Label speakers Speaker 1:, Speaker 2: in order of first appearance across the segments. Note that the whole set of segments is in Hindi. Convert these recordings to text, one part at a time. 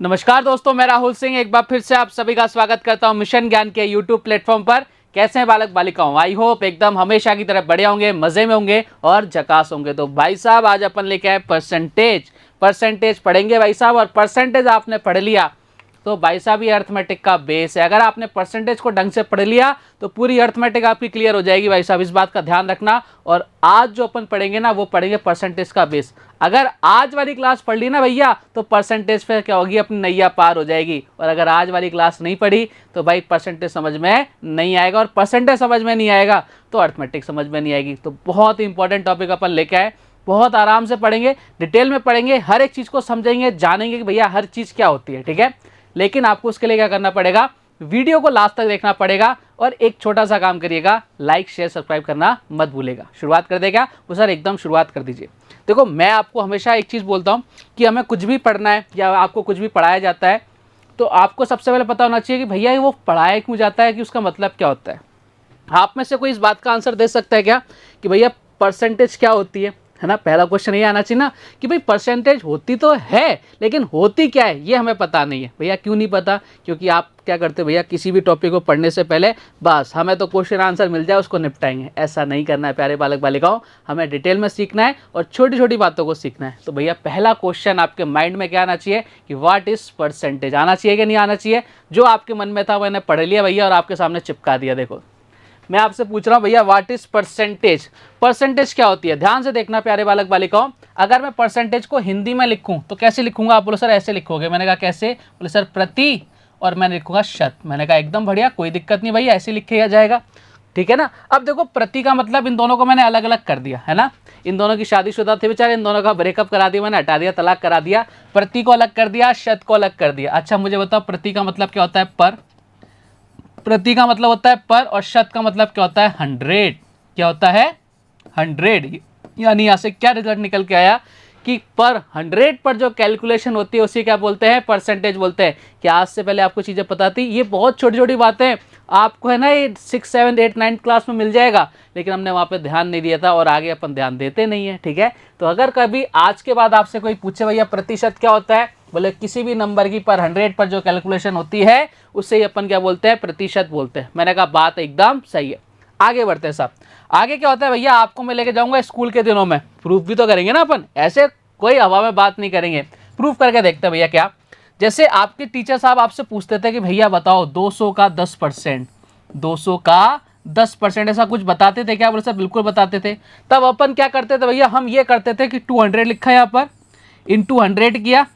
Speaker 1: नमस्कार दोस्तों, मैं राहुल सिंह एक बार फिर से आप सभी का स्वागत करता हूं मिशन ज्ञान के यूट्यूब प्लेटफॉर्म पर। कैसे हैं बालक बालिकाओं? आई होप एकदम हमेशा की तरह बढ़िया होंगे, मजे में होंगे और झकास होंगे। तो भाई साहब आज अपन लेके आए परसेंटेज पढ़ेंगे भाई साहब। और परसेंटेज आपने पढ़ लिया तो भाई साहब ये अर्थमेटिक का बेस है। अगर आपने परसेंटेज को ढंग से पढ़ लिया तो पूरी अर्थमेटिक आपकी क्लियर हो जाएगी भाई साहब, इस बात का ध्यान रखना। और आज जो अपन पढ़ेंगे ना वो पढ़ेंगे परसेंटेज का बेस। अगर आज वाली क्लास पढ़ ली ना भैया तो परसेंटेज पे क्या होगी, अपनी नैया पार हो जाएगी। और अगर आज वाली क्लास नहीं पढ़ी तो भाई परसेंटेज समझ में नहीं आएगा, और परसेंटेज समझ में नहीं आएगा तो अर्थमेटिक समझ में नहीं आएगी। तो बहुत इंपॉर्टेंट टॉपिक अपन लेके आए, बहुत आराम से पढ़ेंगे, डिटेल में पढ़ेंगे, हर एक चीज़ को समझेंगे, जानेंगे कि भैया हर चीज़ क्या होती है। ठीक है, लेकिन आपको उसके लिए क्या करना पड़ेगा, वीडियो को लास्ट तक देखना पड़ेगा। और एक छोटा सा काम करिएगा, लाइक शेयर सब्सक्राइब करना मत भूलेगा। शुरुआत कर देगा वो सर, एकदम शुरुआत कर दीजिए। देखो, मैं आपको हमेशा एक चीज़ बोलता हूँ कि हमें कुछ भी पढ़ना है या आपको कुछ भी पढ़ाया जाता है तो आपको सबसे पहले पता होना चाहिए कि भैया वो पढ़ाया क्यों जाता है, कि उसका मतलब क्या होता है। आप में से कोई इस बात का आंसर दे सकता है क्या कि भैया परसेंटेज क्या होती है ना? पहला क्वेश्चन ये आना चाहिए ना कि भाई परसेंटेज होती तो है लेकिन होती क्या है ये हमें पता नहीं है। भैया क्यों नहीं पता? क्योंकि आप क्या करते हो भैया, किसी भी टॉपिक को पढ़ने से पहले बस हमें तो क्वेश्चन आंसर मिल जाए उसको निपटाएंगे। ऐसा नहीं करना है प्यारे बालक बालिकाओं, हमें डिटेल में सीखना है और छोटी छोटी बातों को सीखना है। तो भैया पहला क्वेश्चन आपके माइंड में क्या आना चाहिए कि व्हाट इज परसेंटेज, आना चाहिए कि नहीं आना चाहिए? जो आपके मन में था मैंने पढ़ लिया भैया और आपके सामने चिपका दिया। देखो मैं आपसे पूछ रहा हूँ भैया व्हाट इज परसेंटेज, परसेंटेज क्या होती है? ध्यान से देखना प्यारे बालक बालिकाओं। अगर मैं परसेंटेज को हिंदी में लिखूं तो कैसे लिखूंगा? आप बोलो सर ऐसे लिखोगे। मैंने कहा कैसे? बोले सर प्रति, और मैंने लिखूंगा शत। मैंने कहा एकदम बढ़िया, कोई दिक्कत नहीं भैया, ऐसे लिखे जाएगा। ठीक है ना? अब देखो प्रति का मतलब इन दोनों को मैंने अलग अलग कर दिया है ना। इन दोनों की शादीशुदा थे बेचारे, इन दोनों का ब्रेकअप करा दिया मैंने, हटा दिया, तलाक करा दिया। प्रति को अलग कर दिया, शत को अलग कर दिया। अच्छा मुझे बताओ प्रति का मतलब क्या होता है? पर। प्रति का मतलब होता है पर, और शत का मतलब क्या होता है? 100। क्या होता है? 100। यानी यहाँ से क्या रिजल्ट निकल के आया कि पर 100 पर जो कैलकुलेशन होती है उसी क्या बोलते हैं? परसेंटेज बोलते हैं। क्या आज से पहले आपको चीज़ें पता थी? ये बहुत छोटी छोटी बातें आपको है ना, ये 6, 7, 8, 9 क्लास में मिल जाएगा, लेकिन हमने वहाँ पे ध्यान नहीं दिया था और आगे अपन ध्यान देते नहीं है। ठीक है, तो अगर कभी आज के बाद आपसे कोई पूछे भैया प्रतिशत क्या होता है, बोले किसी भी नंबर की पर 100 पर जो कैलकुलेशन होती है उससे ही अपन क्या बोलते हैं? प्रतिशत बोलते हैं। मैंने कहा बात एकदम सही है। आगे बढ़ते हैं साहब। आगे क्या होता है भैया, आपको मैं लेके जाऊंगा स्कूल के दिनों में, प्रूफ भी तो करेंगे ना अपन, ऐसे कोई हवा में बात नहीं करेंगे, प्रूफ करके देखते हैं भैया। क्या? जैसे आपके टीचर साहब आपसे पूछते थे कि भैया बताओ 200 का 10%, 200 का 10%, ऐसा कुछ बताते थे क्या? बोले सर बिल्कुल बताते थे। तब अपन क्या करते थे भैया, हम ये करते थे कि 200 लिखा यहाँ पर, इंटू 100 किया,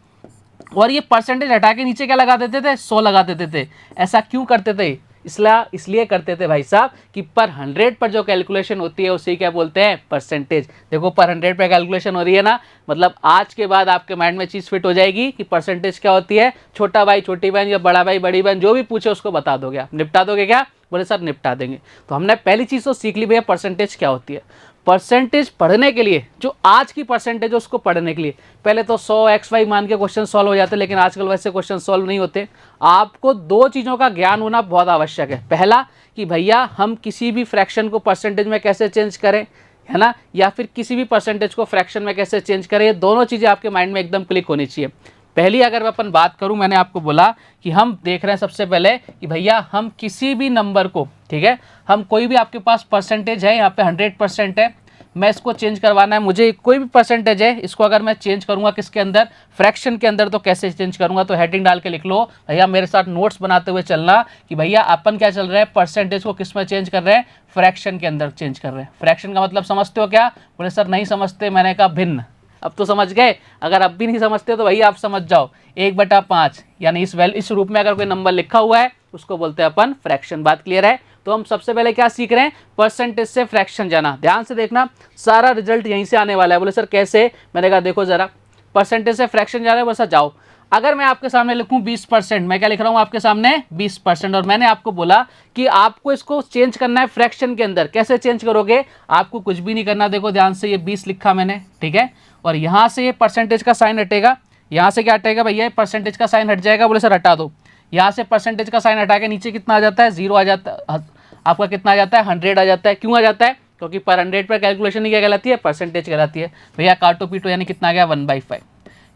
Speaker 1: और ये परसेंटेज हटा के नीचे क्या लगा देते थे? 100 लगा देते थे। ऐसा क्यों करते थे? इसलिए करते थे भाई साहब कि पर 100 पर जो कैलकुलेशन होती है उसे क्या बोलते हैं? परसेंटेज। देखो पर 100 पर कैलकुलेशन हो रही है ना, मतलब आज के बाद आपके माइंड में चीज़ फिट हो जाएगी कि परसेंटेज क्या होती है। छोटा भाई छोटी बहन या बड़ा भाई बड़ी बहन जो भी पूछे उसको बता दोगे आप, निपटा दोगे क्या? बोले सर निपटा देंगे। तो हमने पहली चीज़ तो सीख ली भैया परसेंटेज क्या होती है। परसेंटेज पढ़ने के लिए, जो आज की परसेंटेज है उसको पढ़ने के लिए पहले तो 100 XY मान के क्वेश्चन सॉल्व हो जाते, लेकिन आजकल वैसे क्वेश्चन सॉल्व नहीं होते। आपको दो चीज़ों का ज्ञान होना बहुत आवश्यक है। पहला कि भैया हम किसी भी फ्रैक्शन को परसेंटेज में कैसे चेंज करें, है ना, या फिर किसी भी परसेंटेज को फ्रैक्शन में कैसे चेंज करें, ये दोनों चीज़ें आपके माइंड में एकदम क्लिक होनी चाहिए। पहली अगर अपन बात करूं, मैंने आपको बोला कि हम देख रहे हैं सबसे पहले कि भैया हम किसी भी नंबर को, ठीक है, हम कोई भी आपके पास परसेंटेज है, यहाँ पे 100% है, मैं इसको चेंज करवाना है मुझे, कोई भी परसेंटेज है इसको अगर मैं चेंज करूंगा किसके अंदर? फ्रैक्शन के अंदर, तो कैसे चेंज करूंगा? तो हेडिंग डाल के लिख लो भैया, मेरे साथ नोट्स बनाते हुए चलना कि भैया अपन क्या चल रहा है, परसेंटेज को किस में चेंज कर रहे हैं? फ्रैक्शन के अंदर चेंज कर रहे हैं। फ्रैक्शन का मतलब समझते हो क्या? बोले सर नहीं समझते। मैंने कहा भिन्न। अब तो समझ गए। अगर अब भी नहीं समझते तो भैया आप समझ जाओ, 1/5 यानी इस रूप में अगर कोई नंबर लिखा हुआ है उसको बोलते हैं अपन फ्रैक्शन। बात क्लियर है? तो हम सबसे पहले क्या सीख रहे हैं? परसेंटेज से फ्रैक्शन जाना। ध्यान से देखना, सारा रिजल्ट यहीं से आने वाला है। बोले सर कैसे? मैंने कहा देखो जरा, परसेंटेज से फ्रैक्शन जा रहा है, बोला जाओ। अगर मैं आपके सामने लिखूं 20%, मैं क्या लिख रहा हूं आपके सामने? 20%, और मैंने आपको बोला कि आपको इसको चेंज करना है फ्रैक्शन के अंदर। कैसे चेंज करोगे? आपको कुछ भी नहीं करना। देखो ध्यान से, ये 20 लिखा मैंने, ठीक है, और यहाँ से ये परसेंटेज का साइन हटेगा, यहाँ से क्या हटेगा भैया? परसेंटेज का साइन हट जाएगा। बोले सर हटा दो। यहाँ से परसेंटेज का साइन हटा के नीचे कितना आ जाता है? 0 आ जाता है। आपका कितना आ जाता है? 100 आ जाता है। क्यों आ जाता है? क्योंकि पर 100 पर कैलकुलेशन क्या कहलाती है? परसेंटेज कहलाती है। भैया काटो पीटो, यानी कितना आ गया? 1/5।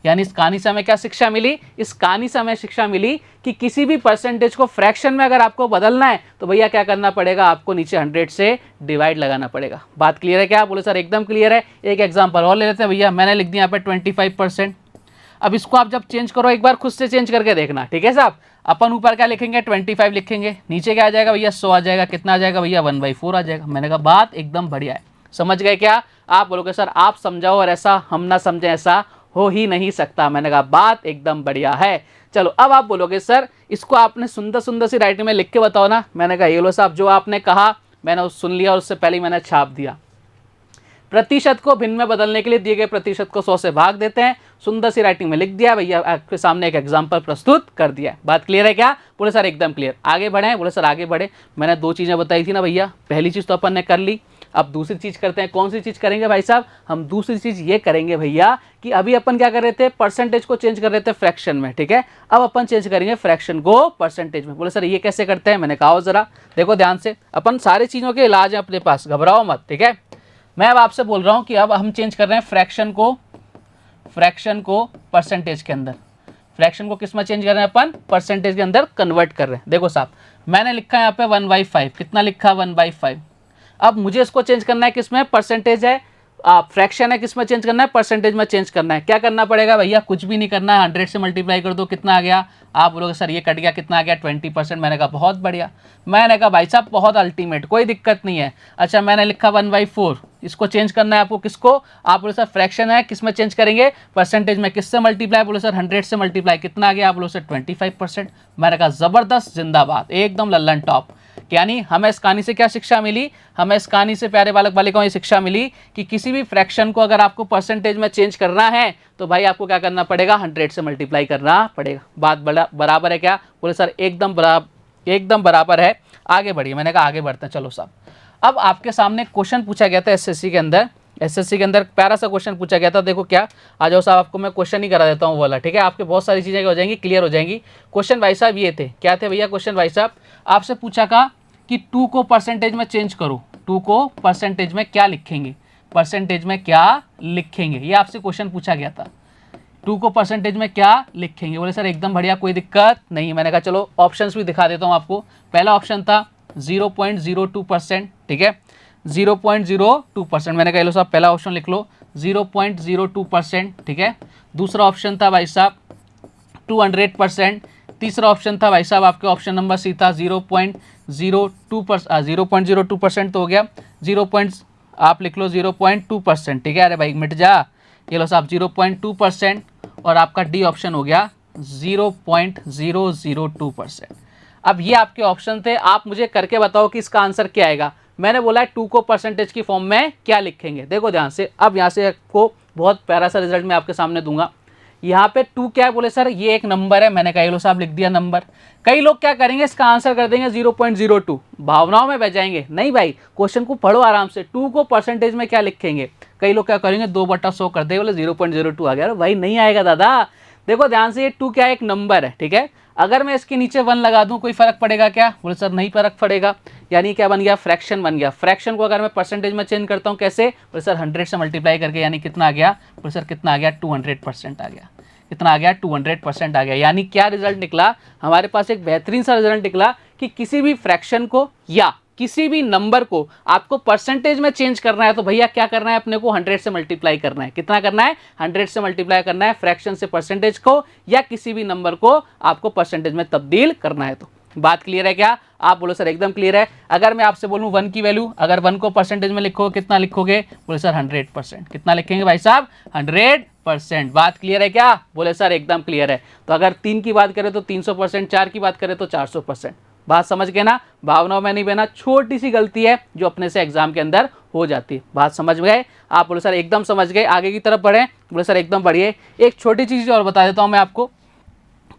Speaker 1: यानी इस कहानी से हमें क्या शिक्षा मिली? इस कहानी से हमें शिक्षा मिली कि किसी भी परसेंटेज को फ्रैक्शन में अगर आपको बदलना है तो भैया क्या करना पड़ेगा? आपको नीचे 100 से डिवाइड लगाना पड़ेगा। बात क्लियर है क्या? बोले सर एकदम क्लियर है। एक एग्जाम्पल और ले लेते हैं भैया। मैंने लिख दिया यहाँ पे 25%। अब इसको आप जब चेंज करो एक बार खुद से चेंज करके देखना, ठीक है साहब। अपन ऊपर क्या लिखेंगे? 25 लिखेंगे, नीचे क्या आ जाएगा भैया? 100 आ जाएगा। कितना आ जाएगा भैया? 1/4 आ जाएगा। मैंने कहा बात एकदम बढ़िया है। समझ गए क्या? आप बोलोगे सर आप समझाओ और ऐसा हम ना समझे, ऐसा हो ही नहीं सकता। मैंने कहा बात एकदम बढ़िया है। चलो अब आप बोलोगे सर इसको आपने सुंदर सुंदर सी राइटिंग में लिख के बताओ ना। मैंने कहा ये लो साहब, जो आपने कहा मैंने सुन लिया और उससे पहले मैंने छाप दिया। प्रतिशत को भिन्न में बदलने के लिए दिए गए प्रतिशत को 100 से भाग देते हैं। सुंदर सी राइटिंग में लिख दिया भैया, आपके सामने एक एग्जांपल प्रस्तुत कर दिया। बात क्लियर है क्या? बोले सर एकदम क्लियर। आगे बढ़े? बोले सर आगे बढ़े। मैंने 2 चीज़ें बताई थी ना भैया। पहली चीज़ तो अपन ने कर ली, अब दूसरी चीज़ करते हैं। कौन सी चीज़ करेंगे भाई साहब? हम दूसरी चीज़ ये करेंगे भैया कि अभी अपन क्या कर रहे थे? परसेंटेज को चेंज कर रहे थे फ्रैक्शन में, ठीक है। अब अपन चेंज करेंगे फ्रैक्शन को परसेंटेज में। बोले सर ये कैसे करते हैं? मैंने कहा जरा देखो ध्यान से, अपन सारी चीज़ों के इलाज है अपने पास, घबराओ मत, ठीक है। मैं अब आपसे बोल रहा हूं कि अब हम चेंज कर रहे हैं फ्रैक्शन को परसेंटेज के अंदर। फ्रैक्शन को किस में चेंज कर रहे हैं अपन? परसेंटेज के अंदर कन्वर्ट कर रहे हैं। देखो साहब मैंने लिखा है यहाँ पे 1/5। कितना लिखा? 1/5। अब मुझे इसको चेंज करना है किसमें? परसेंटेज है, फ्रैक्शन है, किसमें चेंज करना है? परसेंटेज में चेंज करना है। क्या करना पड़ेगा भैया? कुछ भी नहीं करना है, 100 से मल्टीप्लाई कर दो। कितना आ गया? आप बोलोगे सर ये कट गया, कितना आ गया? 20%। मैंने कहा बहुत बढ़िया। मैंने कहा भाई साहब बहुत अल्टीमेट, कोई दिक्कत नहीं है। अच्छा मैंने लिखा 1/4, इसको चेंज करना है आपको। किसको? आप बोले सर फ्रैक्शन है, किस में चेंज करेंगे? परसेंटेज में। किससे मल्टीप्लाई? बोले सर 100 से मल्टीप्लाई। कितना आ गया? आप बोलो सर 25%। मैंने कहा जबरदस्त, जिंदाबाद, एकदम लल्लन टॉप। यानी हमें इस कहानी से क्या शिक्षा मिली? हमें इस कहानी से प्यारे बालक बालिकाओं ये शिक्षा मिली कि किसी भी फ्रैक्शन को अगर आपको परसेंटेज में चेंज करना है तो भाई आपको क्या करना पड़ेगा? 100 से मल्टीप्लाई करना पड़ेगा। बात बराबर है क्या? बोले सर एकदम बराबर है। आगे बढ़िए। मैंने कहा आगे बढ़ते हैं। चलो साहब अब आपके सामने क्वेश्चन पूछा गया था एसएससी के अंदर प्यारा सा क्वेश्चन पूछा गया था। देखो क्या, आ जाओ साहब, आपको मैं क्वेश्चन ही करा देता हूँ वाला, ठीक है। आपके बहुत सारी चीज़ें हो जाएंगी, क्लियर हो जाएंगी। क्वेश्चन भाई साहब ये थे, क्या थे भैया क्वेश्चन भाई साहब? आपसे पूछा था कि 2 को परसेंटेज में चेंज करो, 2 को परसेंटेज में क्या लिखेंगे? परसेंटेज में क्या लिखेंगे, ये आपसे क्वेश्चन पूछा गया था। 2 को परसेंटेज में क्या लिखेंगे? बोले सर एकदम बढ़िया, कोई दिक्कत नहीं। मैंने कहा चलो ऑप्शंस भी दिखा देता हूँ आपको। पहला ऑप्शन था 0.02%, ठीक है, 0.02%। मैंने कहा लो साहब पहला ऑप्शन लिख लो 0.02%, ठीक है। दूसरा ऑप्शन था भाई साहब 200%। तीसरा ऑप्शन था भाई साहब आपके ऑप्शन नंबर सी था 0.02% तो हो गया। आप लिख लो 0.2%, ठीक है। अरे भाई मिट जा, ये लो साहब 0.2%। और आपका डी ऑप्शन हो गया 0.002%। अब ये आपके ऑप्शन थे, आप मुझे करके बताओ कि इसका आंसर क्या आएगा। मैंने बोला है 2 को परसेंटेज की फॉर्म में क्या लिखेंगे। देखो ध्यान से, अब यहाँ से आपको बहुत प्यारा सा रिजल्ट मैं आपके सामने दूंगा। यहाँ पे 2 क्या है? बोले सर ये एक नंबर है। मैंने कहा लो साहब लिख दिया नंबर। कई लोग क्या करेंगे, इसका आंसर कर देंगे 0.02, भावनाओं में बह जाएंगे। नहीं भाई, क्वेश्चन को पढ़ो आराम से। 2 को परसेंटेज में क्या लिखेंगे? कई लोग क्या करेंगे 2/100 कर देंगे, बोले 0.02 आ गया। अरे भाई नहीं आएगा दादा। देखो ध्यान से, ये 2 क्या है? एक नंबर है, ठीक है। अगर मैं इसके नीचे 1 लगा दूं कोई फर्क पड़ेगा क्या? बोले सर नहीं फर्क पड़ेगा। यानी क्या बन गया? फ्रैक्शन बन गया। फ्रैक्शन को अगर मैं परसेंटेज में चेंज करता हूं कैसे? बोले सर 100 से मल्टीप्लाई करके। यानी कितना आ गया? बोले सर कितना आ गया? 200% आ गया। कितना आ गया? 200% आ गया। यानी क्या रिजल्ट निकला हमारे पास? एक बेहतरीन सा रिजल्ट निकला कि किसी भी फ्रैक्शन को या किसी भी नंबर को आपको परसेंटेज में चेंज करना है तो भैया क्या करना है? अपने को 100 से मल्टीप्लाई करना है। कितना करना है? 100 से मल्टीप्लाई करना है फ्रैक्शन से परसेंटेज को, या किसी भी नंबर को आपको परसेंटेज में तब्दील करना है। तो बात क्लियर है क्या? आप बोलो सर एकदम क्लियर है। अगर मैं आपसे बोलूं 1 की वैल्यू, अगर 1 को परसेंटेज में लिखोगे कितना लिखोगे? बोले सर 100%। कितना लिखेंगे भाई साहब? 100%। बात क्लियर है क्या? बोले सर एकदम क्लियर है। तो अगर 3 की बात करें तो 300%, 4 की बात करें तो 400%। बात समझ गए ना? भावनाओं में नहीं बहना, छोटी सी गलती है जो अपने से एग्जाम के अंदर हो जाती है। बात समझ गए? आप बोले सर एकदम समझ गए। आगे की तरफ बढ़े? बोले सर एकदम बढ़िए। एक छोटी चीज़ और बता देता हूँ मैं आपको।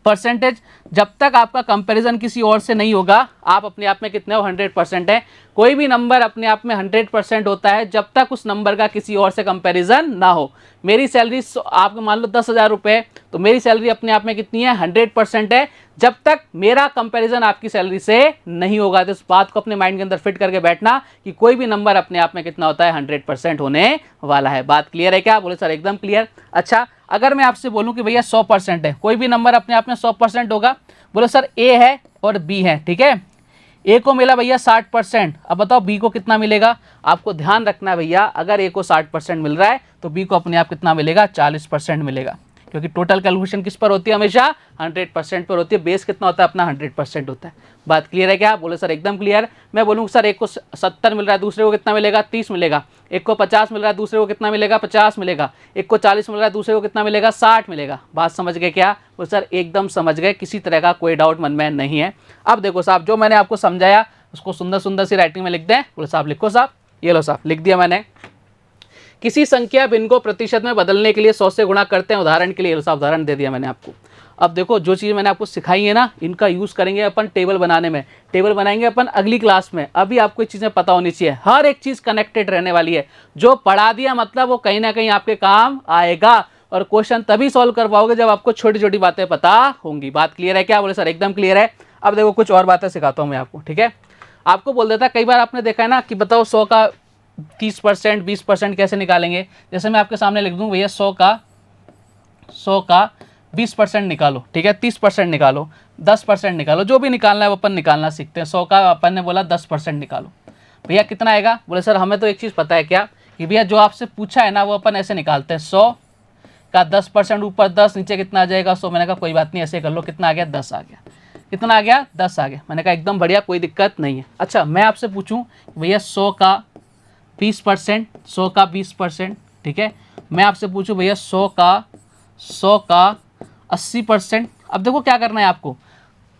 Speaker 1: परसेंटेज जब तक आपका कंपैरिजन किसी और से नहीं होगा, आप अपने आप में कितने हो? 100% है। कोई भी नंबर अपने आप में 100% होता है जब तक उस नंबर का किसी और से कंपैरिजन ना हो। मेरी सैलरी आपको मान लो 10,000 रुपये, तो मेरी सैलरी अपने आप में कितनी है? 100% है जब तक मेरा कंपैरिजन आपकी सैलरी से नहीं होगा। तो इस बात को अपने माइंड के अंदर फिट करके बैठना कि कोई भी नंबर अपने आप में कितना होता है? 100% होने वाला है। बात क्लियर है क्या? बोले सर एकदम क्लियर। अच्छा अगर मैं आपसे बोलूं कि भैया 100% है, कोई भी नंबर अपने आप में 100% होगा, बोलो सर ए है और बी है, ठीक है, ए को मिला भैया 60%, अब बताओ बी को कितना मिलेगा। आपको ध्यान रखना है भैया, अगर ए को 60% मिल रहा है तो बी को अपने आप कितना मिलेगा, 40% मिलेगा, क्योंकि टोटल कैलकुलेशन किस पर होती है, हमेशा 100% पर होती है। बेस कितना होता है अपना, 100% होता है। बात क्लियर है क्या? बोले सर एकदम क्लियर। मैं बोलूँ सर एक को 70 मिल रहा है, दूसरे को कितना मिलेगा, 30 मिलेगा। एक को 50 मिल रहा है, दूसरे को कितना मिलेगा, 50 मिलेगा। एक को 40 मिल रहा है, दूसरे को कितना मिलेगा, 60 मिलेगा। बात समझ गए क्या? बोले सर एकदम समझ गए, किसी तरह का कोई डाउट मन में नहीं है। अब देखो साहब, जो मैंने आपको समझाया उसको सुंदर सुंदर सी राइटिंग में लिख दें। बोले साहब लिखो साहब, ये लो साहब लिख दिया मैंने। किसी संख्या भिन्न को प्रतिशत में बदलने के लिए 100 से गुणा करते हैं। उदाहरण के लिए साहब उदाहरण दे दिया मैंने आपको। अब देखो जो चीज़ मैंने आपको सिखाई है ना, इनका यूज़ करेंगे अपन टेबल बनाने में, टेबल बनाएंगे अपन अगली क्लास में। अभी आपको ये चीज़ें पता होनी चाहिए, हर एक चीज़ कनेक्टेड रहने वाली है। जो पढ़ा दिया मतलब वो कहीं ना कहीं आपके काम आएगा, और क्वेश्चन तभी सॉल्व कर पाओगे जब आपको छोटी छोटी बातें पता होंगी। बात क्लियर है क्या? बोले सर एकदम क्लियर है। अब देखो कुछ और बातें सिखाता हूँ मैं आपको, ठीक है। आपको बोल देता, कई बार आपने देखा है ना कि बताओ 100 का 30%, 20% कैसे निकालेंगे। जैसे मैं आपके सामने लिख दूं भैया 100 का 20% निकालो, ठीक है, 30% निकालो, 10% निकालो, जो भी निकालना है वो अपन निकालना सीखते हैं। 100 का अपन ने बोला 10% निकालो, भैया कितना आएगा। बोले सर हमें तो एक चीज़ पता है क्या, कि भैया जो आपसे पूछा है ना वो अपन ऐसे निकालते हैं। 100 का 10%, ऊपर 10, नीचे कितना आ जाएगा 100। मैंने कहा कोई बात नहीं, ऐसे कर लो। कितना आ गया, 10 आ गया। कितना आ गया, 10 आ गया। मैंने कहा एकदम बढ़िया, कोई दिक्कत नहीं है। अच्छा मैं आपसे पूछूं भैया 100 का 20%, 100 का 20%, ठीक है। मैं आपसे पूछूं भैया 100 का 80%। अब देखो क्या करना है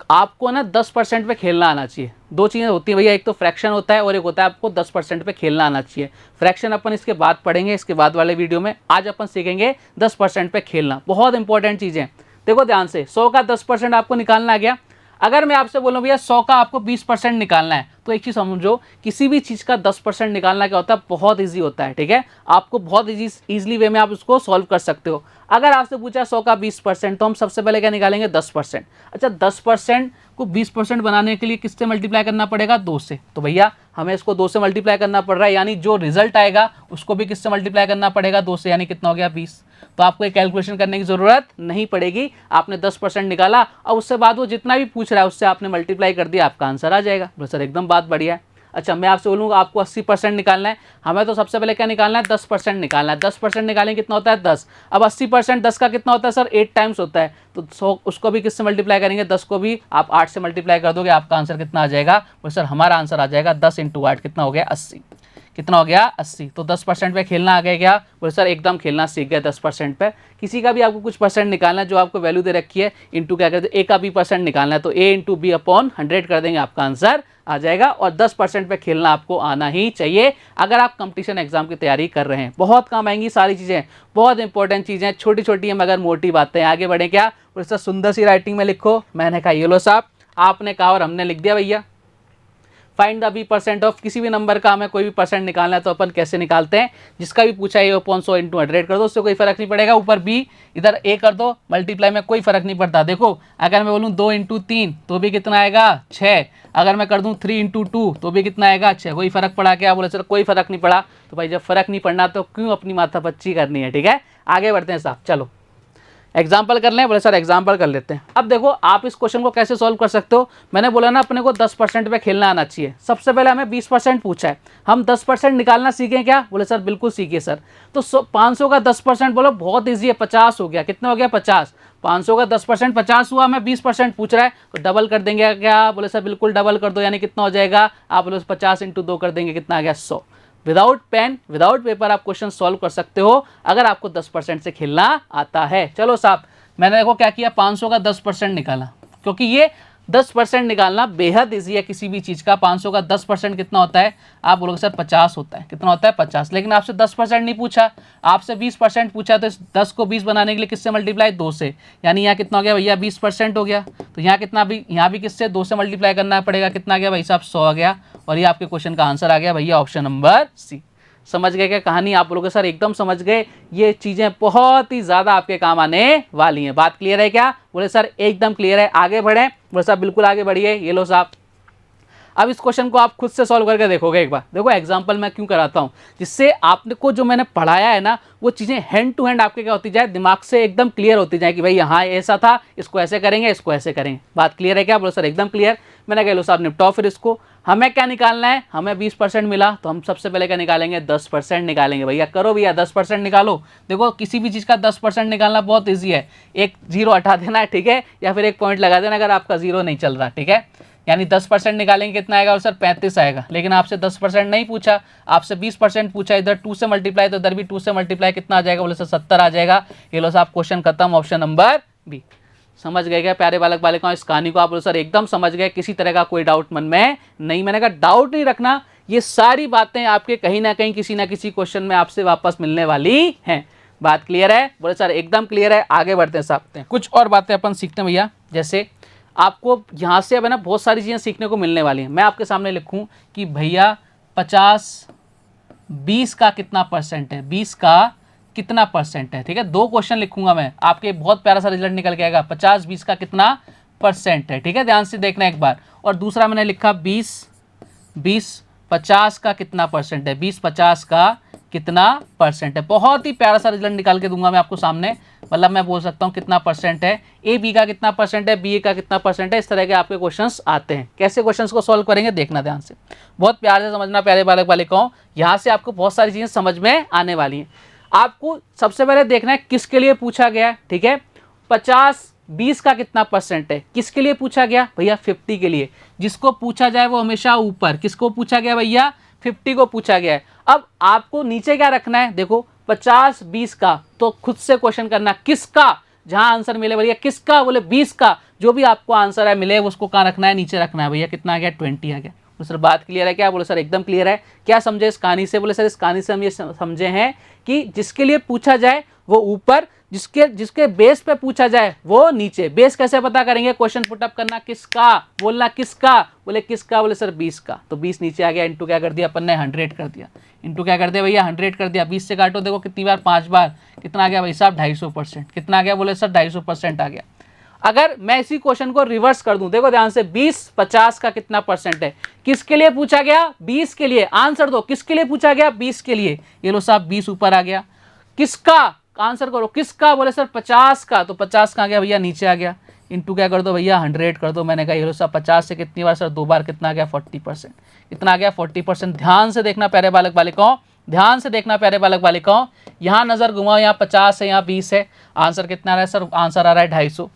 Speaker 1: आपको ना 10% पे खेलना आना चाहिए। दो चीज़ें होती हैं भैया, एक तो फ्रैक्शन होता है और एक होता है आपको 10% पे खेलना आना चाहिए। फ्रैक्शन अपन इसके बाद पढ़ेंगे, इसके बाद वाले वीडियो में। आज अपन सीखेंगे 10% पे खेलना, बहुत इंपॉर्टेंट चीज़ें। देखो ध्यान से, 100 का 10% आपको निकालना आ गया। अगर मैं आपसे बोलूं भैया 100 का आपको 20% निकालना है, तो एक चीज़ समझो, किसी भी चीज़ का 10% निकालना क्या होता है, बहुत ईजी होता है, ठीक है। आपको बहुत ईजिली वे में आप उसको सॉल्व कर सकते हो। अगर आपसे पूछा 100 का 20%, तो हम सबसे पहले क्या निकालेंगे, 10%। अच्छा 10% को 20% बनाने के लिए किससे मल्टीप्लाई करना पड़ेगा, 2 से। तो भैया हमें इसको 2 से मल्टीप्लाई करना पड़ रहा है, यानी जो रिजल्ट आएगा उसको भी किससे मल्टीप्लाई करना पड़ेगा, 2 से, यानी कितना हो गया, 20। तो आपको एक कैलकुलेशन करने की जरूरत नहीं पड़ेगी। आपने 10% निकाला, और उससे बाद वो जितना भी पूछ रहा है उससे आपने मल्टीप्लाई कर दिया, आपका आंसर आ जाएगा। बोले सर एकदम बात बढ़िया है। अच्छा मैं आपसे बोलूँगा आपको 80% निकालना है, हमें तो सबसे पहले क्या निकालना है, 10% निकालना है। 10% निकालेंगे कितना होता है, 10। अब 80% 10 का कितना होता है सर, 8 टाइम्स होता है। तो 100 उसको भी किससे मल्टीप्लाई करेंगे, 10 को भी आप 8 से मल्टीप्लाई कर दोगे, आपका आंसर कितना आ जाएगा। बोले सर हमारा आंसर आ जाएगा 10 × 8, कितना हो गया, 80। कितना हो गया, 80। तो 10% पे खेलना आ गया क्या। बोले सर एकदम खेलना सीख गए 10% पे। किसी का भी आपको कुछ परसेंट निकालना है, जो आपको वैल्यू दे रखी है, इंटू क्या करते हैं, ए का भी परसेंट निकालना है, तो a × b/100 कर देंगे, आपका आंसर आ जाएगा। और 10% पे खेलना आपको आना ही चाहिए अगर आप कंपटीशन एग्जाम की तैयारी कर रहे हैं। बहुत काम आएंगी सारी चीज़ें, बहुत इंपॉर्टेंट चीज़ें, छोटी छोटी हैं मगर मोटी बातें। आगे बढ़े क्या। बोले सर सुंदर सी राइटिंग में लिखो। मैंने कहा ये लो साहब, आपने कहा और हमने लिख दिया भैया। फाइंड द % ऑफ, किसी भी नंबर का हमें कोई भी परसेंट निकालना है तो अपन कैसे निकालते हैं, जिसका भी पूछा है 100 × 100 कर दो, उससे कोई फर्क नहीं पड़ेगा। ऊपर बी, इधर ए कर दो, मल्टीप्लाई में कोई फर्क नहीं पड़ता। देखो अगर मैं बोलूँ 2 × 3 तो भी कितना आएगा, 6। अगर मैं कर दूँ 3 × 2 तो भी कितना आएगा, 6। कोई फर्क पड़ा क्या। बोले सर कोई फर्क नहीं पड़ा। तो भाई जब फर्क नहीं पड़ना तो क्यों अपनी माथापच्ची करनी है, ठीक है। आगे बढ़ते हैं साहब, चलो एग्जाम्पल कर लें। बोले सर एग्जाम्पल कर लेते हैं। अब देखो आप इस क्वेश्चन को कैसे सॉल्व कर सकते हो। मैंने बोला ना अपने को 10% पे खेलना आना चाहिए। सबसे पहले हमें 20% पूछा है, हम 10% निकालना सीखें क्या। बोले सर बिल्कुल सीखिए सर। तो 500 का 10% बोलो, बहुत ईजी है, 50 हो गया। कितना हो गया, 50। 500 का 10% 50 हुआ, हमें 20% पूछ रहा है, तो डबल कर देंगे क्या। बोले सर बिल्कुल डबल कर दो, यानी कितना हो जाएगा, आप बोले 50 × 2 कर देंगे, कितना आ गया, 100। विदाउट पेन विदाउट पेपर आप क्वेश्चन सॉल्व कर सकते हो अगर आपको 10% से खेलना आता है। चलो साहब मैंने देखो क्या किया, 500 का 10% निकाला, क्योंकि ये 10% निकालना बेहद ईजी है किसी भी चीज़ का। 500 का 10% कितना होता है, आप बोलोगे सर 50 होता है। कितना होता है, 50। लेकिन आपसे 10% नहीं पूछा, आपसे 20% पूछा, तो इस 10 को 20 बनाने के लिए किससे मल्टीप्लाई, 2 से। यानी यहाँ कितना हो गया भैया, 20% हो गया। तो यहाँ कितना भी, यहाँ भी किससे, 2 से मल्टीप्लाई करना पड़ेगा। कितना आ गया भाई साहब, 100 आ गया। और ये आपके क्वेश्चन का आंसर आ गया भैया, ऑप्शन नंबर सी। समझ गए क्या कहानी, आप लोग सर एकदम समझ गए। ये चीज़ें बहुत ही ज़्यादा आपके काम आने वाली हैं। बात क्लियर है क्या। बोले सर एकदम क्लियर है। आगे बढ़ें। बोले साहब बिल्कुल आगे बढ़िए। ये लो साहब, अब इस क्वेश्चन को आप खुद से सॉल्व करके देखोगे एक बार। देखो एग्जांपल मैं क्यों कराता हूँ, जिससे आपको जो मैंने पढ़ाया है ना वो चीज़ें हैंड टू हैंड आपके क्या होती जाए, दिमाग से एकदम क्लियर होती जाए कि भाई यहाँ ऐसा था, इसको ऐसे करेंगे, इसको ऐसे करेंगे। बात क्लियर है क्या? बोलो सर एकदम क्लियर। मैंने कहा लो साहब निपटाओ फिर इसको। हमें क्या निकालना है? हमें 20% मिला तो हम सबसे पहले क्या निकालेंगे? 10% निकालेंगे। भैया करो भैया 10% निकालो। देखो किसी भी चीज़ का 10% निकालना बहुत ईजी है, एक जीरो हटा देना है, ठीक है, या फिर एक पॉइंट लगा देना अगर आपका जीरो नहीं चल रहा, ठीक है। यानी 10% निकालेंगे कितना आएगा? और सर 35 आएगा। लेकिन आपसे 10% नहीं पूछा, आपसे 20% पूछा। इधर 2 से मल्टीप्लाई तो इधर भी 2 से मल्टीप्लाई कितना आ जाएगा? बोले सर 70 आ जाएगा। ये लो साहब क्वेश्चन खत्म, ऑप्शन नंबर बी। समझ गए क्या प्यारे बालक बालिकाओं? इस कहानी को आप बोलो सर एकदम समझ गए, किसी तरह का कोई डाउट मन में नहीं। मैंने कहा डाउट नहीं रखना, ये सारी बातें आपके कहीं ना कहीं किसी ना किसी क्वेश्चन में आपसे वापस मिलने वाली हैं। बात क्लियर है? बोले सर एकदम क्लियर है। आगे बढ़ते हैं साहब, कुछ और बातें अपन सीखते हैं भैया। जैसे आपको यहाँ से अब है ना बहुत सारी चीज़ें सीखने को मिलने वाली हैं। मैं आपके सामने लिखूँ कि भैया 20 का कितना परसेंट है, 20 का कितना परसेंट है, ठीक है। 2 क्वेश्चन लिखूंगा मैं, आपके बहुत प्यारा सा रिजल्ट निकल के आएगा। 50-20 का कितना परसेंट है, ठीक है, ध्यान से देखना एक बार। और दूसरा मैंने लिखा 20 50 का कितना परसेंट है, 20 50 का कितना परसेंट है। बहुत ही प्यारा सा रिजल्ट निकाल के दूंगा मैं आपको सामने। मतलब मैं बोल सकता हूँ कितना परसेंट है, ए बी का कितना परसेंट है, बी ए का कितना परसेंट है। इस तरह के आपके क्वेश्चंस आते हैं। कैसे क्वेश्चंस को सॉल्व करेंगे देखना ध्यान से, बहुत प्यार से समझना प्यारे बालक बालिकाओं। यहाँ से आपको बहुत सारी चीज़ें समझ में आने वाली हैं। आपको सबसे पहले देखना है किसके लिए पूछा गया है, ठीक है। 50-20 का कितना परसेंट है, किसके लिए पूछा गया? भैया 50 के लिए। जिसको पूछा जाए वो हमेशा ऊपर, किसको पूछा गया भैया? 50 को पूछा गया है। अब आपको नीचे क्या रखना है? देखो 50-20 का, तो खुद से क्वेश्चन करना किसका, जहां आंसर मिले भैया किसका, बोले 20 का। जो भी आपको आंसर है मिले उसको कहाँ रखना है? नीचे रखना है। भैया कितना आ गया? 20 आ गया। बोले सर बात क्लियर है क्या? बोले सर एकदम क्लियर है। क्या समझे इस कहानी से? बोले सर इस कहानी से हम ये समझे हैं कि जिसके लिए पूछा जाए वो ऊपर, जिसके बेस पे पूछा जाए वो नीचे। बेस कैसे पता करेंगे? क्वेश्चन पुटअप करना, किसका, बोलना किसका, बोले किसका, बोले सर 20 का। तो 20 नीचे आ गया, इंटू क्या कर दिया अपन ने? 100 कर दिया। इंटू क्या कर दिया भैया? 100 कर दिया। 20 से काटो, देखो कितनी बार? 5 बार। कितना आ गया भाई साहब? 250%। कितना आ गया? बोले सर 250% आ गया। अगर मैं इसी क्वेश्चन को रिवर्स कर दूं, देखो ध्यान से, 20-50 का कितना परसेंट है, किसके लिए पूछा गया? 20 के लिए। आंसर दो, किसके लिए पूछा गया? 20 के लिए। ये लो साहब 20 ऊपर आ गया। किसका? आंसर करो किसका? बोले सर 50 का। तो 50 का आ गया भैया, नीचे आ गया। इंटू क्या कर दो भैया? 100 कर दो। मैंने कहा ये लो साहब 50 से कितनी बार? सर 2 बार। कितना आ गया? 40%। कितना आ गया? 40%। ध्यान से देखना प्यारे बालक बालिकाओं, ध्यान से देखना प्यारे बालक बालिकाओं। यहाँ नजर घुमाओ, यहाँ 50 है, यहाँ 20 है। आंसर कितना आ रहा है सर? आंसर आ रहा है 250।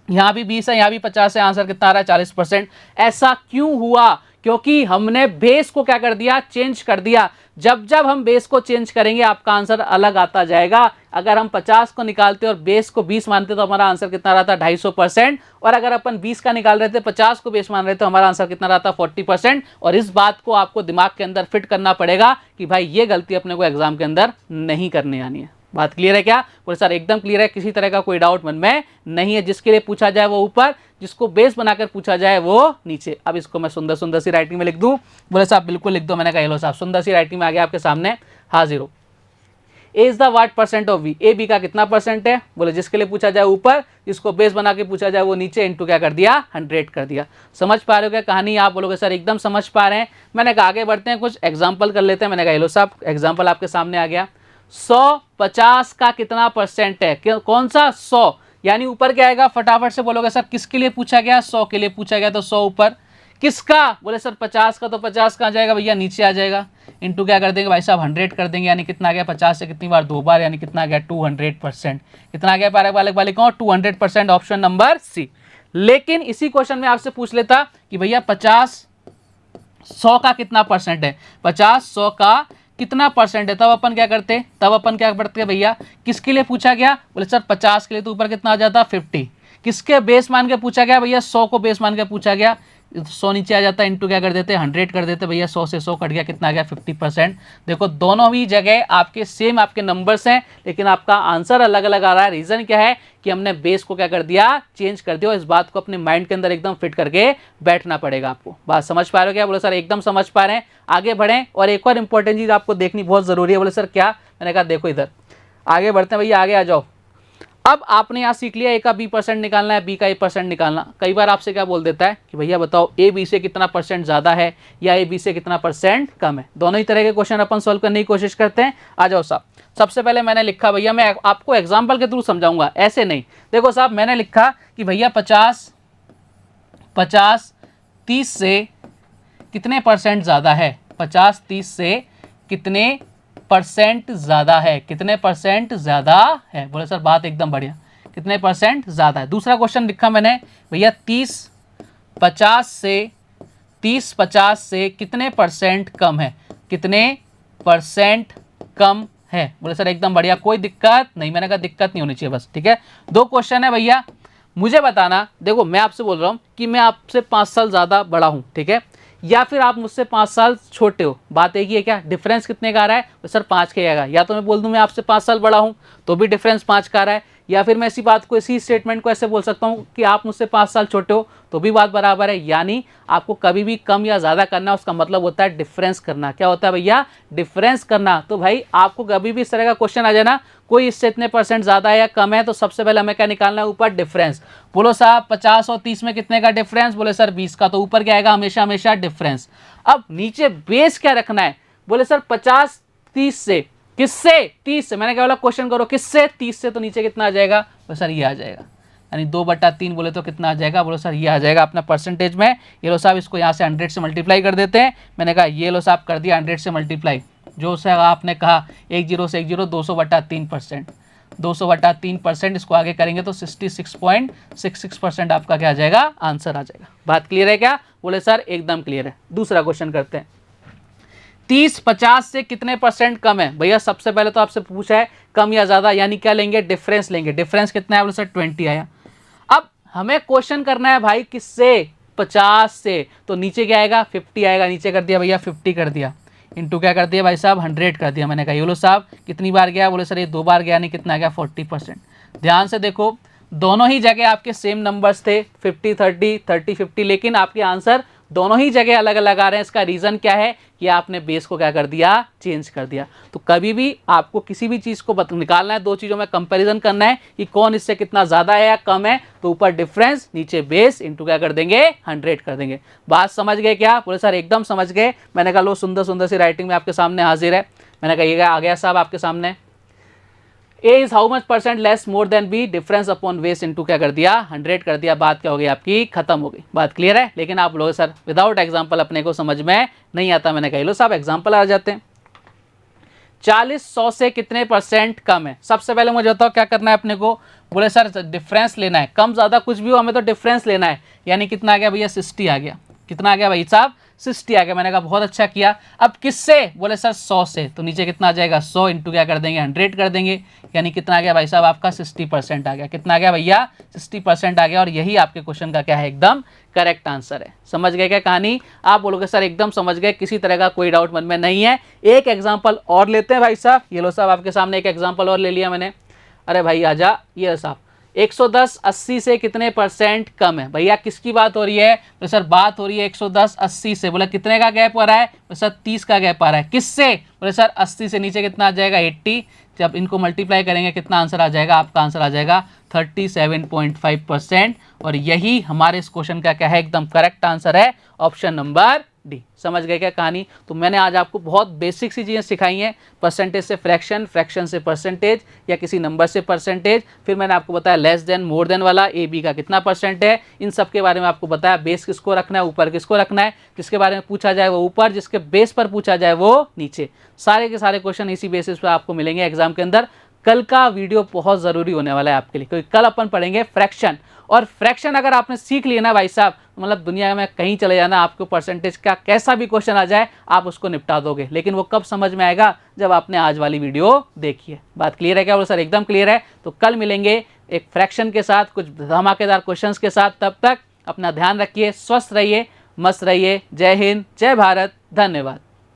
Speaker 1: यहाँ भी 20 है, यहाँ भी 50 है। आंसर कितना आ रहा है? 40%। ऐसा क्यों हुआ? क्योंकि हमने बेस को क्या कर दिया? चेंज कर दिया। जब जब हम बेस को चेंज करेंगे आपका आंसर अलग आता जाएगा। अगर हम 50 को निकालते और बेस को 20 मानते तो हमारा आंसर कितना रहता? 250%। और अगर अपन 20 का निकाल रहे थे, 50 को बेस मान रहे थे, तो हमारा आंसर कितना रहता? 40%। और इस बात को आपको दिमाग के अंदर फिट करना पड़ेगा कि भाई ये गलती अपने को एग्जाम के अंदर नहीं करनी आनी है। बात क्लियर है क्या? बोले सर एकदम क्लियर है, किसी तरह का कोई डाउट मन में नहीं है। जिसके लिए पूछा जाए वो ऊपर, जिसको बेस बनाकर पूछा जाए वो नीचे। अब इसको मैं सुंदर सुंदर सी राइटिंग में लिख दूं? बोले साहब बिल्कुल लिख दो। मैंने कहा लो साहब सुंदर सी राइटिंग में आ गया आपके सामने। हाँ 0 A is the what percent of B. A B का कितना परसेंट है? बोले जिसके लिए पूछा जाए ऊपर, जिसको बेस बना के पूछा जाए वो नीचे। इंटू क्या कर दिया? 100 कर दिया। समझ पा रहे हो क्या कहानी? आप बोलोगे सर एकदम समझ पा रहे हैं। मैंने कहा आगे बढ़ते हैं, कुछ एग्जाम्पल कर लेते हैं। मैंने कहा लो साहब एग्जाम्पल आपके सामने आ गया। 100-50 का कितना परसेंट है? कौन सा? 100। यानी ऊपर क्या आएगा? फटाफट से बोलोगे सर किसके लिए पूछा गया? 100 के लिए पूछा गया, तो 100 ऊपर। किसका? बोले सर 50 का। तो 50 का आ जाएगा भैया, नीचे आ जाएगा। इंटू क्या कर देंगे भाई साहब? 100 कर देंगे। यानी कितना आ गया? 50 से कितनी बार? 2 बार। यानी कितना आ गया? 200%। कितना आ गया प्यारे बालक बालिकाओं? 200%। Option number C. लेकिन इसी क्वेश्चन में आपसे पूछ लेता कि भैया 50 100 का कितना परसेंट है, 50 100 का कितना परसेंट है, तब अपन क्या करते भैया? किसके लिए पूछा गया? बोले सर 50 के लिए। तो ऊपर कितना आ जाता? 50। किसके बेस मान के पूछा गया भैया? 100 को बेस मान के पूछा गया। 100 नीचे आ जाता है। इंटू क्या कर देते? 100 कर देते भैया। 100 से 100 कट गया, कितना आ गया? 50%। देखो दोनों ही जगह आपके सेम आपके नंबर्स हैं, लेकिन आपका आंसर अलग अलग आ रहा है। रीजन क्या है कि हमने बेस को क्या कर दिया? चेंज कर दिया। इस बात को अपने माइंड के अंदर एकदम फिट करके बैठना पड़ेगा आपको। बात समझ पा रहे हो क्या? बोले सर एकदम समझ पा रहे हैं। आगे बढ़ें। और एक और इंपॉर्टेंट चीज आपको देखनी बहुत जरूरी है। बोले सर क्या? मैंने कहा देखो इधर आगे बढ़ते हैं भैया, आगे आ जाओ। अब आपने यहाँ सीख लिया ए का बी परसेंट निकालना है, बी का ए परसेंट निकालना। कई बार आपसे क्या बोल देता है कि भैया बताओ ए बी से कितना परसेंट ज़्यादा है या ए बी से कितना परसेंट कम है। दोनों ही तरह के क्वेश्चन अपन सॉल्व करने की कोशिश करते हैं। आ जाओ साहब, सबसे पहले मैंने लिखा, भैया मैं आपको एग्जाम्पल के थ्रू समझाऊंगा, ऐसे नहीं। देखो साहब, मैंने लिखा कि भैया 50 30 से कितने परसेंट ज़्यादा है, 50 30 से कितने परसेंट ज़्यादा है, कितने परसेंट ज़्यादा है। बोले सर बात एकदम बढ़िया, कितने परसेंट ज़्यादा है। दूसरा क्वेश्चन लिखा मैंने, भैया 30 50 से कितने परसेंट कम है, कितने परसेंट कम है। बोले सर एकदम बढ़िया, कोई दिक्कत नहीं। मैंने कहा दिक्कत नहीं होनी चाहिए बस, ठीक है। दो क्वेश्चन है भैया, मुझे बताना। देखो मैं आपसे बोल रहा हूँ कि मैं आपसे 5 साल ज़्यादा बड़ा हूँ, ठीक है, या फिर आप मुझसे 5 साल छोटे हो। बात एक ही है क्या, डिफरेंस कितने का आ रहा है, तो सर 5 का आएगा। या तो मैं बोल दूं मैं आपसे 5 साल बड़ा हूं तो भी डिफरेंस 5 का आ रहा है, या फिर मैं इसी बात को, इसी स्टेटमेंट को ऐसे बोल सकता हूं कि आप मुझसे 5 साल छोटे हो तो भी बात बराबर है। यानी आपको कभी भी कम या ज़्यादा करना है, उसका मतलब होता है डिफरेंस करना। क्या होता है भैया, डिफरेंस करना। तो भाई आपको कभी भी इस तरह का क्वेश्चन आ जाए ना, कोई इससे इतने परसेंट ज़्यादा है या कम है, तो सबसे पहले हमें क्या निकालना है, ऊपर डिफरेंस। बोलो साहब 50 और 30 में कितने का डिफरेंस, बोले सर 20 का, तो ऊपर क्या आएगा, हमेशा हमेशा डिफरेंस। अब नीचे बेस क्या रखना है, बोले सर 50 30 से, किससे, 30 से। मैंने क्या बोला, क्वेश्चन करो किससे, 30 से, तो नीचे कितना आ जाएगा, बोले सर ये आ जाएगा, यानी 2/3 बोले तो कितना आ जाएगा, बोलो सर ये आ जाएगा अपना परसेंटेज में। ये लो साहब, इसको यहाँ से 100 से मल्टीप्लाई कर देते हैं। मैंने कहा ये लो साहब कर दिया 100 से मल्टीप्लाई, जो से आपने कहा 1 0 से 1 0, 200/3%, 200/3%। इसको आगे करेंगे तो 66.66% आपका क्या आ जाएगा, आंसर आ जाएगा। बात क्लियर है क्या, बोले सर एकदम क्लियर है। दूसरा क्वेश्चन करते हैं, 30 50 से कितने परसेंट कम है। भैया सबसे पहले तो आपसे पूछा है कम या ज्यादा, यानी क्या लेंगे, डिफरेंस लेंगे। डिफरेंस कितना है, बोले सर 20 आया। अब हमें क्वेश्चन करना है भाई किससे, 50 से, तो नीचे क्या आएगा, 50 आएगा। नीचे कर दिया भैया 50 कर दिया, इंटू क्या कर दिया भाई साहब, 100 कर दिया। मैंने कहा ये लो साहब कितनी बार गया, बोले सर ये 2 बार गया, नहीं कितना गया, 40%। ध्यान से देखो, दोनों ही जगह आपके सेम नंबर्स थे, 50 30 30 50, लेकिन आपके आंसर दोनों ही जगह अलग अलग आ रहे हैं। इसका रीज़न क्या है कि आपने बेस को क्या कर दिया, चेंज कर दिया। तो कभी भी आपको किसी भी चीज़ को निकालना है, दो चीज़ों में कंपैरिजन करना है कि कौन इससे कितना ज़्यादा है या कम है, तो ऊपर डिफरेंस, नीचे बेस, इंटू क्या कर देंगे, 100 कर देंगे। बात समझ गए क्या, बोले सर एकदम समझ गए। मैंने कहा लो सुंदर सुंदर सी राइटिंग में आपके सामने हाजिर है। मैंने कहा ये आ गया साहब आपके सामने, A is how much percent less more than B, difference upon base, into क्या कर दिया, 100 कर दिया। बात क्या हो गई आपकी, खत्म हो गई। बात क्लियर है। लेकिन आप लोग सर विदाउट एग्जांपल अपने को समझ में नहीं आता। मैंने कहा लो साहब एग्जांपल आ जाते हैं। 40 100 से कितने परसेंट कम है। सबसे पहले मुझे बताओ क्या करना है अपने को, बोले सर डिफरेंस लेना है, कम ज़्यादा कुछ भी हो हमें तो डिफरेंस लेना है। यानी कितना आ गया भैया, 60 आ गया। कितना आ गया भाई साहब, 60 आ गया। मैंने कहा बहुत अच्छा किया। अब किससे, बोले सर 100 से, तो नीचे कितना आ जाएगा, 100 इंटू क्या कर देंगे, 100 कर देंगे। यानी कितना आ गया भाई साहब आपका, 60% आ गया। कितना आ गया भैया, 60% आ गया। और यही आपके क्वेश्चन का क्या है, एकदम करेक्ट आंसर है। समझ गए क्या कहानी, आप बोलोगे सर एकदम समझ गए, किसी तरह का कोई डाउट मन में नहीं है। एक एग्जाम्पल और लेते हैं भाई साहब। ये लो साहब आपके सामने एक एग्जाम्पल और ले लिया मैंने। अरे भाई आजा, ये साहब 110 80 से कितने परसेंट कम है। भैया किसकी बात हो रही है, तो सर बात हो रही है 110 80 से। बोले कितने का गैप आ रहा है, तो सर 30 का गैप आ रहा है। किससे, बोले सर 80 से नीचे कितना आ जाएगा, 80। जब इनको मल्टीप्लाई करेंगे कितना आंसर आ जाएगा, आपका आंसर आ जाएगा 37.5%। और यही हमारे इस क्वेश्चन का क्या है, एकदम करेक्ट आंसर है, ऑप्शन नंबर डी। समझ गए क्या कहानी। तो मैंने आज आपको बहुत बेसिक सी चीज़ें सिखाई हैं, परसेंटेज से फ्रैक्शन, फ्रैक्शन से परसेंटेज या किसी नंबर से परसेंटेज। फिर मैंने आपको बताया लेस देन मोर देन वाला, ए बी का कितना परसेंट है। इन सब के बारे में आपको बताया, बेस किसको रखना है, ऊपर किसको रखना है। जिसके बारे में पूछा जाए वो ऊपर, जिसके बेस पर पूछा जाए वो नीचे। सारे के सारे क्वेश्चन इसी बेसिस पर आपको मिलेंगे एग्जाम के अंदर। कल का वीडियो बहुत ज़रूरी होने वाला है आपके लिए, क्योंकि कल अपन पढ़ेंगे फ्रैक्शन। और फ्रैक्शन अगर आपने सीख लिया ना भाई साहब, मतलब दुनिया में कहीं चले जाना, आपको परसेंटेज का कैसा भी क्वेश्चन आ जाए आप उसको निपटा दोगे। लेकिन वो कब समझ में आएगा, जब आपने आज वाली वीडियो देखी है। बात क्लियर है क्या, बोलो सर एकदम क्लियर है। तो कल मिलेंगे एक फ्रैक्शन के साथ, कुछ धमाकेदार क्वेश्चंस के साथ। तब तक अपना ध्यान रखिए, स्वस्थ रहिए, मस्त रहिए। जय हिंद, जय भारत, धन्यवाद।